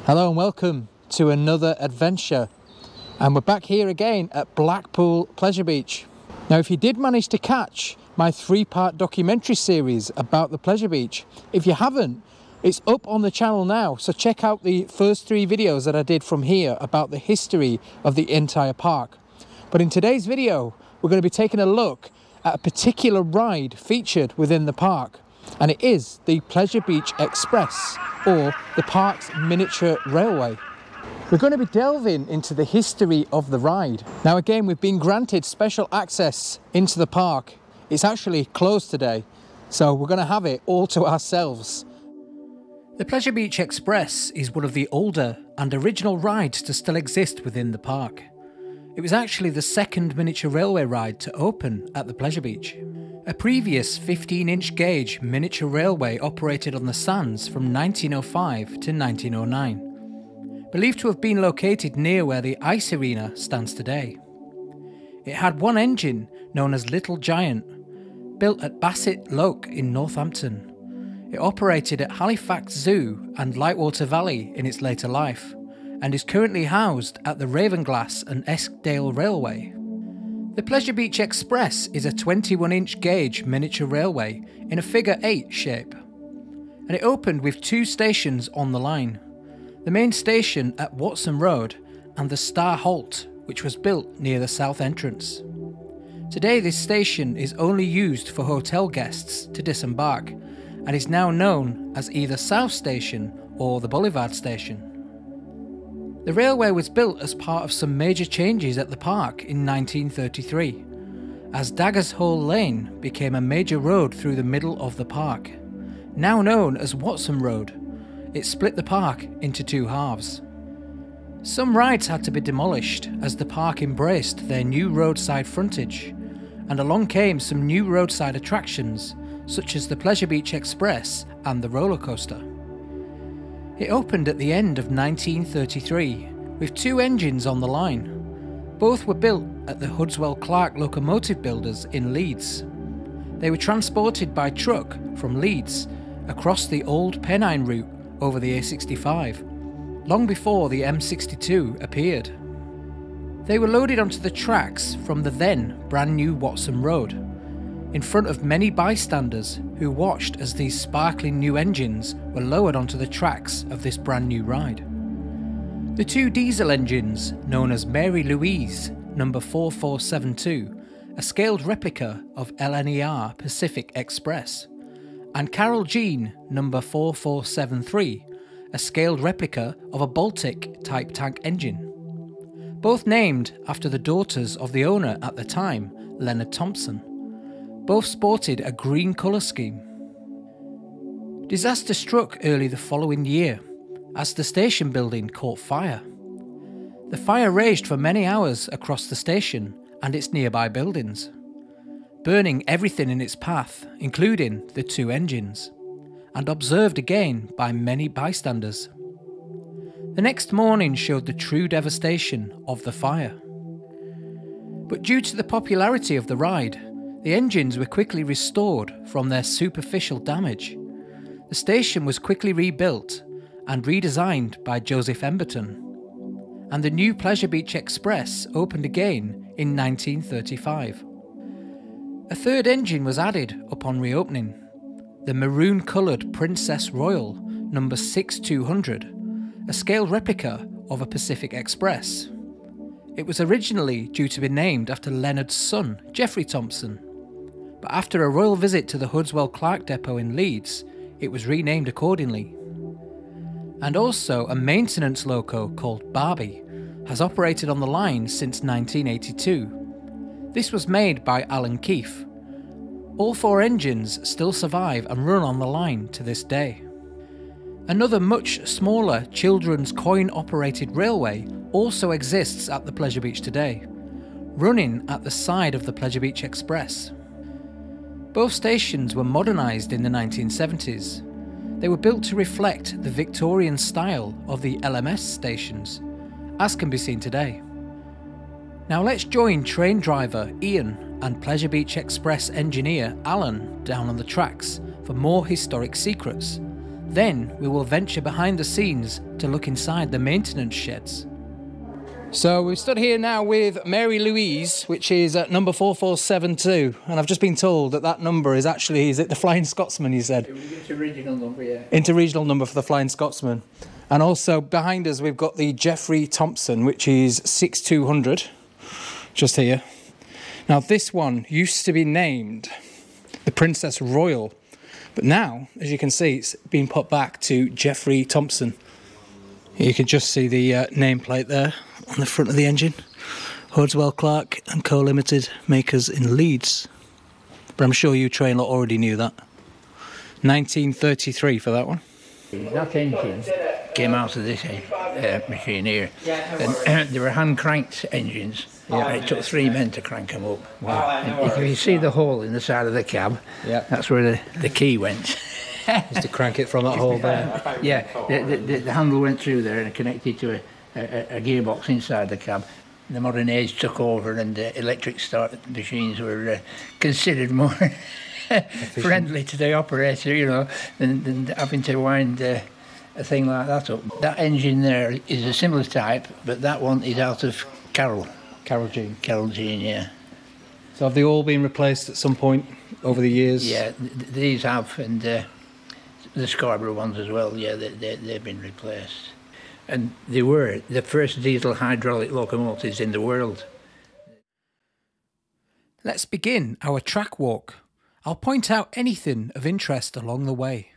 Hello and welcome to another adventure, and we're back here again at Blackpool Pleasure Beach. Now, if you did manage to catch my three-part documentary series about the Pleasure Beach, if you haven't, it's up on the channel now, so check out the first three videos that I did from here about the history of the entire park. But in today's video, we're going to be taking a look at a particular ride featured within the park, and it is the Pleasure Beach Express, or the park's miniature railway. We're going to be delving into the history of the ride. Now again, we've been granted special access into the park. It's actually closed today, so we're going to have it all to ourselves. The Pleasure Beach Express is one of the older and original rides to still exist within the park. It was actually the second miniature railway ride to open at the Pleasure Beach. A previous 15-inch gauge miniature railway operated on the sands from 1905 to 1909, believed to have been located near where the ice arena stands today. It had one engine known as Little Giant, built at Bassett Loke in Northampton. It operated at Halifax Zoo and Lightwater Valley in its later life, and is currently housed at the Ravenglass and Eskdale Railway. The Pleasure Beach Express is a 21-inch gauge miniature railway in a figure 8 shape, and it opened with two stations on the line: the main station at Watson Road and the Star Halt, which was built near the south entrance. Today this station is only used for hotel guests to disembark, and is now known as either South Station or the Boulevard Station. The railway was built as part of some major changes at the park in 1933, as Daggers Hole Lane became a major road through the middle of the park. Now known as Watson Road, it split the park into two halves. Some rides had to be demolished as the park embraced their new roadside frontage, and along came some new roadside attractions such as the Pleasure Beach Express and the roller coaster. It opened at the end of 1933 with two engines on the line. Both were built at the Hudswell Clark locomotive builders in Leeds. They were transported by truck from Leeds across the old Pennine route over the A65, long before the M62 appeared. They were loaded onto the tracks from the then brand new Watson Road, in front of many bystanders who watched as these sparkling new engines were lowered onto the tracks of this brand new ride. The two diesel engines, known as Mary Louise number 4472, a scaled replica of LNER Pacific Express, and Carol Jean number 4473, a scaled replica of a Baltic type tank engine, both named after the daughters of the owner at the time, Leonard Thompson. Both sported a green colour scheme. Disaster struck early the following year as the station building caught fire. The fire raged for many hours across the station and its nearby buildings, burning everything in its path, including the two engines, and observed again by many bystanders. The next morning showed the true devastation of the fire. But due to the popularity of the ride, the engines were quickly restored from their superficial damage. The station was quickly rebuilt and redesigned by Joseph Emberton, and the new Pleasure Beach Express opened again in 1935. A third engine was added upon reopening, the maroon-coloured Princess Royal number 6200, a scaled replica of a Pacific Express. It was originally due to be named after Leonard's son, Geoffrey Thompson, but after a royal visit to the Hudswell Clark depot in Leeds, it was renamed accordingly. And also a maintenance loco called Barbie has operated on the line since 1982. This was made by Alan Keefe. All four engines still survive and run on the line to this day. Another much smaller children's coin-operated railway also exists at the Pleasure Beach today, running at the side of the Pleasure Beach Express. Both stations were modernised in the 1970s. They were built to reflect the Victorian style of the LMS stations, as can be seen today. Now let's join train driver Ian and Pleasure Beach Express engineer Alan down on the tracks for more historic secrets Then we will venture behind the scenes to look inside the maintenance sheds. So we've stood here now with Mary Louise, which is at number 4472, and I've just been told that that number is actually, is it the Flying Scotsman, you said? Interregional number, yeah. Interregional number for the Flying Scotsman. And also behind us we've got the Geoffrey Thompson, which is 6200, just here. Now this one used to be named the Princess Royal, but now, as you can see, it's been put back to Geoffrey Thompson. You can just see the nameplate there on the front of the engine. Hodswell Clark and Co Limited, makers in Leeds. But I'm sure you train lot already knew that. 1933 for that one. That engine came out of this machine here, and they were hand cranked engines. Yeah. It took 3 men to crank them up. Wow. And if you see the hole in the side of the cab, yeah, that's where the key went. Just to crank it from that hole there. Yeah, the handle went through there and connected to a gearbox inside the cab. The modern age took over, and electric start machines were considered more friendly to the operator, you know, than having to wind a thing like that up. That engine there is a similar type, but that one is out of Carroll Jean, yeah. So have they all been replaced at some point over the years? Yeah, these have, and the Scarborough ones as well, yeah, they've been replaced. And they were the first diesel hydraulic locomotives in the world. Let's begin our track walk. I'll point out anything of interest along the way.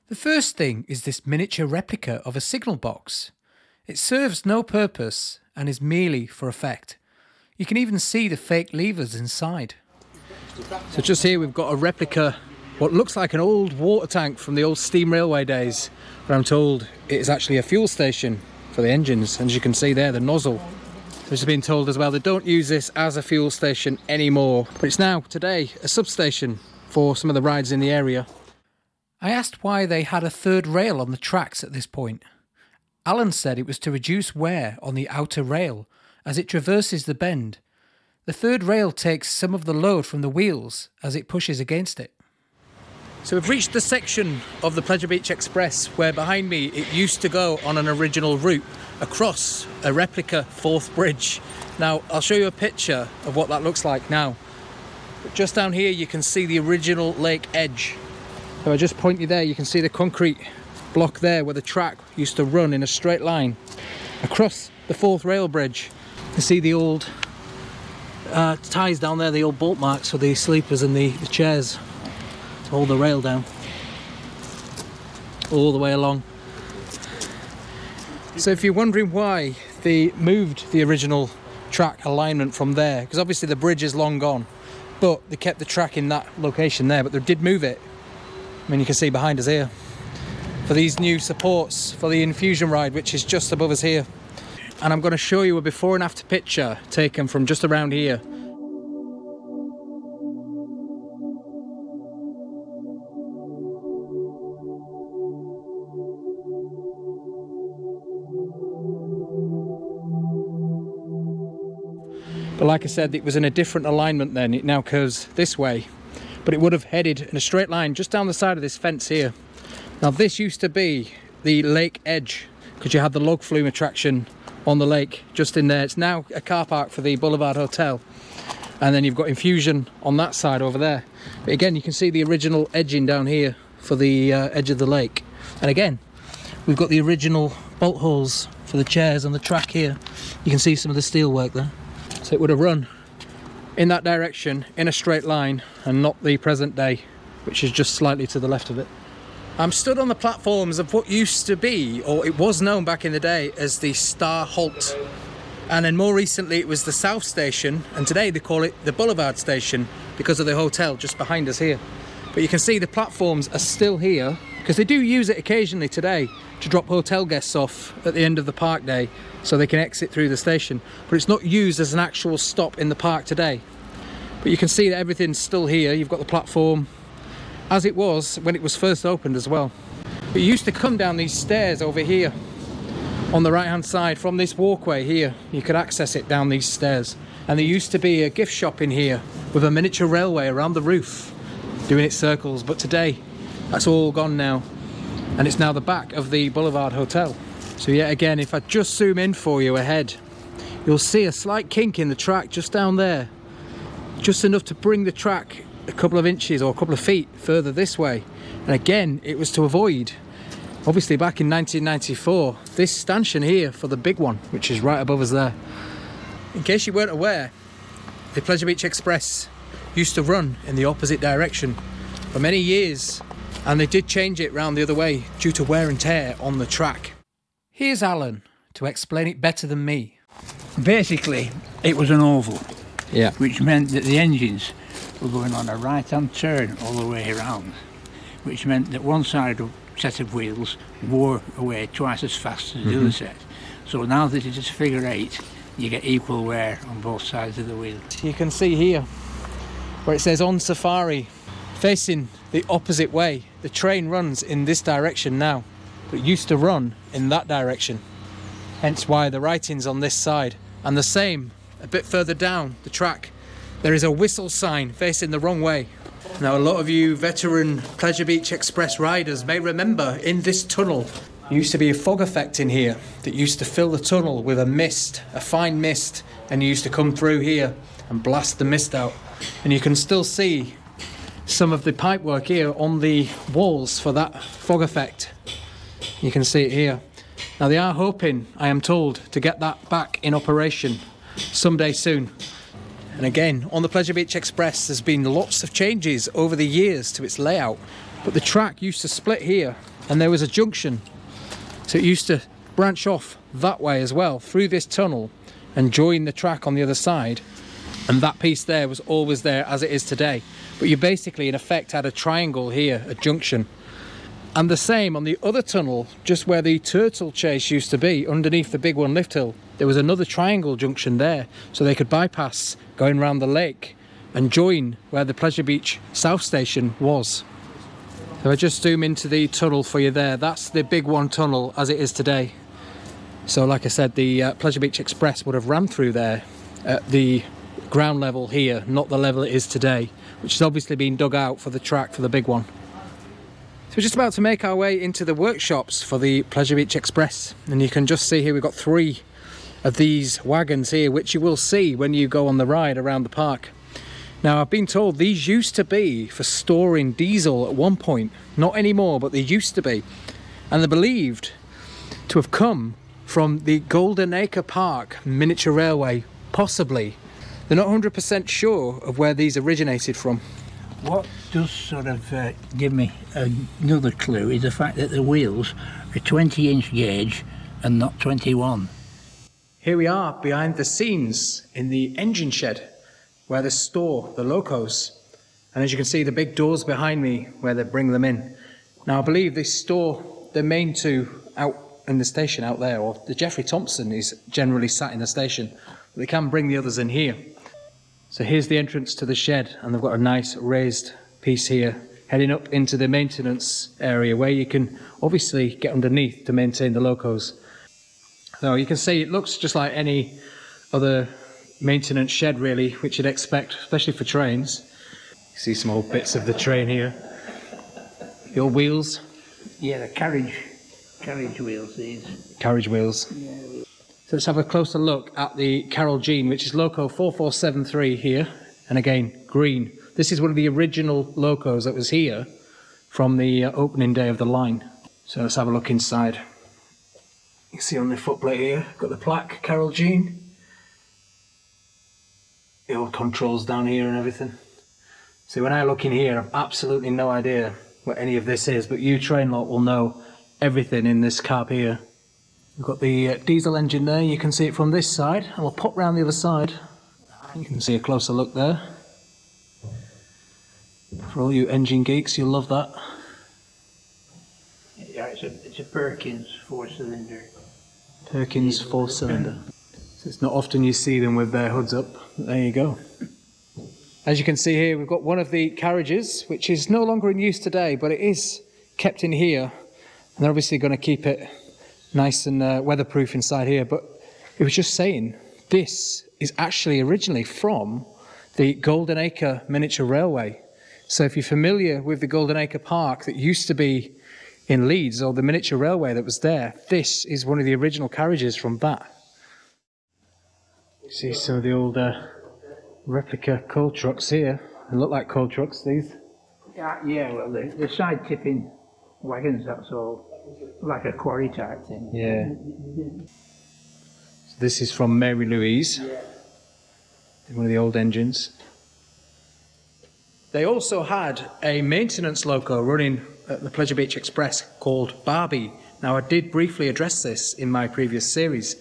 The first thing is this miniature replica of a signal box. It serves no purpose and is merely for effect. You can even see the fake levers inside. So just here we've got a replica, what looks like an old water tank from the old steam railway days, but I'm told it is actually a fuel station for the engines. And as you can see there, the nozzle. So it's been told as well they don't use this as a fuel station anymore, but it's now today a substation for some of the rides in the area. I asked why they had a third rail on the tracks at this point. Alan said it was to reduce wear on the outer rail as it traverses the bend. The third rail takes some of the load from the wheels as it pushes against it. So we've reached the section of the Pleasure Beach Express where behind me it used to go on an original route across a replica Forth Bridge. Now I'll show you a picture of what that looks like now. But just down here you can see the original lake edge. So I just point you there, you can see the concrete block there where the track used to run in a straight line across the Forth Rail Bridge. You can see the old ties down there, the old bolt marks for the sleepers and the chairs to hold the rail down all the way along. So if you're wondering why they moved the original track alignment from there, because obviously the bridge is long gone, but they kept the track in that location there, but they did move it. I mean, you can see behind us here for these new supports for the infusion ride, which is just above us here. And I'm going to show you a before and after picture taken from just around here. But like I said, it was in a different alignment then. It now curves this way, but it would have headed in a straight line just down the side of this fence here. Now this used to be the lake edge because you had the log flume attraction on the lake just in there. It's now a car park for the Boulevard Hotel, and then you've got infusion on that side over there. But again, you can see the original edging down here for the edge of the lake. And again, we've got the original bolt holes for the chairs on the track here. You can see some of the steel work there. So it would have run in that direction in a straight line and not the present day, which is just slightly to the left of it. I'm stood on the platforms of what used to be, or it was known back in the day as the Star Halt. And then more recently it was the South Station, and today they call it the Boulevard Station because of the hotel just behind us here. But you can see the platforms are still here because they do use it occasionally today to drop hotel guests off at the end of the park day so they can exit through the station. But it's not used as an actual stop in the park today. But you can see that everything's still here. You've got the platform as it was when it was first opened as well. But you used to come down these stairs over here on the right hand side from this walkway here. You could access it down these stairs. And there used to be a gift shop in here with a miniature railway around the roof doing its circles, but today that's all gone now. and it's now the back of the Boulevard Hotel. So yet again, if I just zoom in for you ahead, you'll see a slight kink in the track just down there, just enough to bring the track a couple of inches or a couple of feet further this way. And again, it was to avoid, obviously back in 1994, this stanchion here for the big one, which is right above us there. In case you weren't aware, the Pleasure Beach Express used to run in the opposite direction for many years, and they did change it round the other way due to wear and tear on the track. Here's Alan to explain it better than me. Basically, it was an oval, Yeah. which meant that the engines were going on a right-hand turn all the way around, which meant that one side of set of wheels wore away twice as fast as the other set. So now that it is figure 8, you get equal wear on both sides of the wheel. You can see here where it says on safari, facing the opposite way. The train runs in this direction now, but it used to run in that direction. Hence why the writing's on this side. And the same, a bit further down the track, there is a whistle sign facing the wrong way. Now, a lot of you veteran Pleasure Beach Express riders may remember in this tunnel, there used to be a fog effect in here that used to fill the tunnel with a mist, a fine mist, and you used to come through here and blast the mist out. And you can still see some of the pipework here on the walls for that fog effect. You can see it here. Now, they are hoping, I am told, to get that back in operation someday soon. And again, on the Pleasure Beach Express, there's been lots of changes over the years to its layout. But the track used to split here, and there was a junction. So it used to branch off that way as well, through this tunnel, and join the track on the other side. And that piece there was always there as it is today. But you basically, in effect, had a triangle here, a junction. And the same on the other tunnel, just where the turtle chase used to be, underneath the Big One lift hill, there was another triangle junction there, so they could bypass going around the lake and join where the Pleasure Beach South Station was. So I just zoom into the tunnel for you there. That's the Big One tunnel as it is today. So like I said, the Pleasure Beach Express would have ran through there at the ground level here, not the level it is today, which has obviously been dug out for the track for the Big One. So we're just about to make our way into the workshops for the Pleasure Beach Express, and you can just see here we've got 3 of these wagons here, which you will see when you go on the ride around the park. Now, I've been told these used to be for storing diesel at one point, not anymore, but they used to be, and they're believed to have come from the Golden Acre Park Miniature Railway, possibly. They're not 100% sure of where these originated from. What does sort of give me another clue is the fact that the wheels are 20-inch gauge and not 21. Here we are behind the scenes in the engine shed where they store the locos. And as you can see, the big doors behind me where they bring them in. Now, I believe they store the main 2 out in the station out there, or the Geoffrey Thompson is generally sat in the station. But they can bring the others in here. So here's the entrance to the shed, and they've got a nice raised piece here heading up into the maintenance area where you can obviously get underneath to maintain the locos. So you can see it looks just like any other maintenance shed really, which you'd expect, especially for trains. You see some old bits of the train here. The old wheels. Yeah, the carriage wheels, these. Carriage wheels. Yeah. So let's have a closer look at the Carol Jean, which is Loco 4473 here, and again, green. This is one of the original locos that was here from the opening day of the line. So let's have a look inside. You can see on the footplate here, got the plaque, Carol Jean. The old controls down here and everything. See, when I look in here, I've absolutely no idea what any of this is, but you train lot will know everything in this cab here. We've got the diesel engine there, you can see it from this side, and we'll pop round the other side. You can see a closer look there. For all you engine geeks, you'll love that. Yeah, it's a Perkins 4-cylinder. Perkins 4-cylinder. So it's not often you see them with their hoods up, but there you go. As you can see here, we've got one of the carriages, which is no longer in use today, but it is kept in here. And they're obviously going to keep it nice and weatherproof inside here, but it was just saying this is actually originally from the Golden Acre Miniature Railway. So if you're familiar with the Golden Acre Park that used to be in Leeds, or the miniature railway that was there. This is one of the original carriages from that. You see some of the old replica coal trucks here. They look like coal trucks, these. Yeah, well, the side tipping wagons, that's all like a quarry type thing. Yeah. So this is from Mary Louise. Yeah. One of the old engines. They also had a maintenance loco running at the Pleasure Beach Express called Barbie. Now, I did briefly address this in my previous series,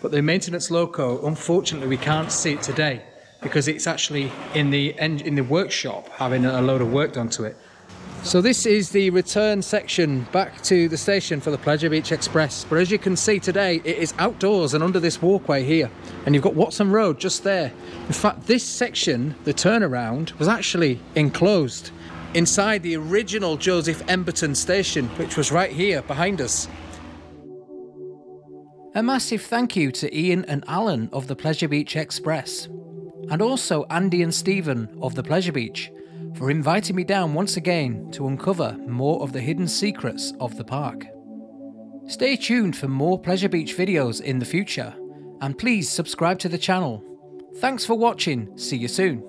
but the maintenance loco, unfortunately, we can't see it today because it's actually in the workshop having a load of work done to it. So this is the return section back to the station for the Pleasure Beach Express. But as you can see today, it is outdoors and under this walkway here. And you've got Watson Road just there. In fact, this section, the turnaround, was actually enclosed inside the original Joseph Emberton station, which was right here behind us. A massive thank you to Ian and Alan of the Pleasure Beach Express, and also Andy and Stephen of the Pleasure Beach, for inviting me down once again to uncover more of the hidden secrets of the park. Stay tuned for more Pleasure Beach videos in the future, and please subscribe to the channel. Thanks for watching, see you soon.